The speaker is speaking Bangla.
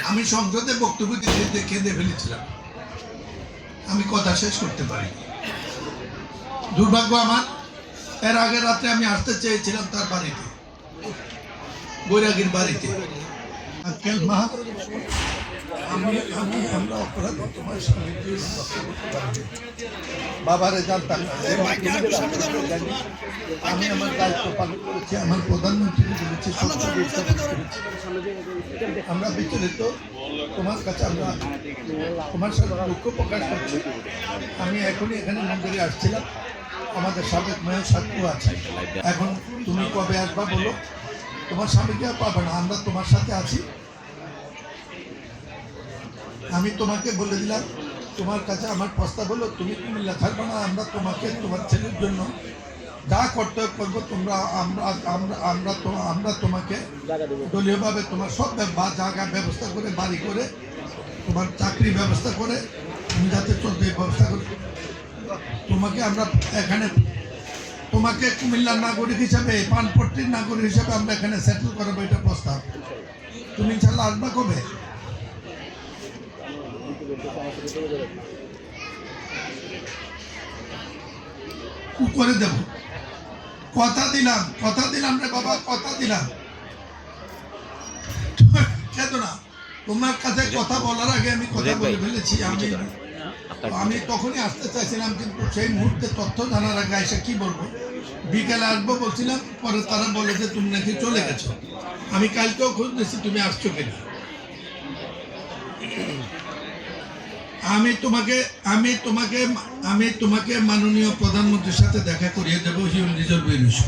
আমি সংসদে বক্তব্য দিতে কেঁদে ফেলেছিলাম, আমি কথা শেষ করতে পারি। দুর্ভাগ্য আমার, এর আগের রাত্রে আমি আসতে চেয়েছিলাম তার বাড়িতে, বৈরাগীর বাড়িতে। আঙ্কেল মা, আমরা অপরাধ তোমার সঙ্গে বাবারে জানতাম না, আমি আমার দায়িত্ব পালন করেছি, আমার প্রধানমন্ত্রীকে বলেছি, আমরা বিচলিত, তোমার কাছে আমরা তোমার সাথে দুঃখ প্রকাশ করছি। আমি এখনই এখানে মন্দিরে আসছিলাম, আমাদের সাবেক মেয়র সাক্ষী আছে, এখন তুমি কবে আসবা বলো, তোমার স্বামীকে আর পাবে না, আমরা তোমার সাথে আছি। আমি তোমাকে বলে দিলাম, তোমার কাছে আমার প্রস্তাব হলো, তুমি কুমিল্লা থাকবে না, আমরা তোমাকে তোমার ছেলের জন্য যা করতে করবো, তোমরা আমরা তোমাকে দলীয়ভাবে তোমার সব জায়গা ব্যবস্থা করে, বাড়ি করে, তোমার চাকরি ব্যবস্থা করে, তুমি যাতে চলতে ব্যবস্থা করে, তোমাকে আমরা এখানে তোমাকে কুমিল্লার নাগরিক হিসাবে, পানপট্টির নাগরিক হিসাবে আমরা এখানে সেটেল করবো, এটা প্রস্তাব। তুমি ইনশাল্লাহ আসবা কবে? করে দেব, কথা দিলাম রে বাবা, কথা দিলাম। কেন না, তোমার কাছে কথা বলার আগে আমি কথা বলে ফেলেছি। আমি তখনই আসতে চাইছিলাম, কিন্তু সেই মুহূর্তে তথ্য জানার আগে এসে কি বলবো, বিকেলে আসবো বলছিলাম, পরে তারা বলে যে তুমি নাকি চলে গেছো। আমি কালকেও খোঁজ নিয়েছি তুমি আসছো কিনা। আমি তোমাকে মাননীয় প্রধানমন্ত্রীর সাথে দেখা করিয়ে দেবো, he will resolve your issue.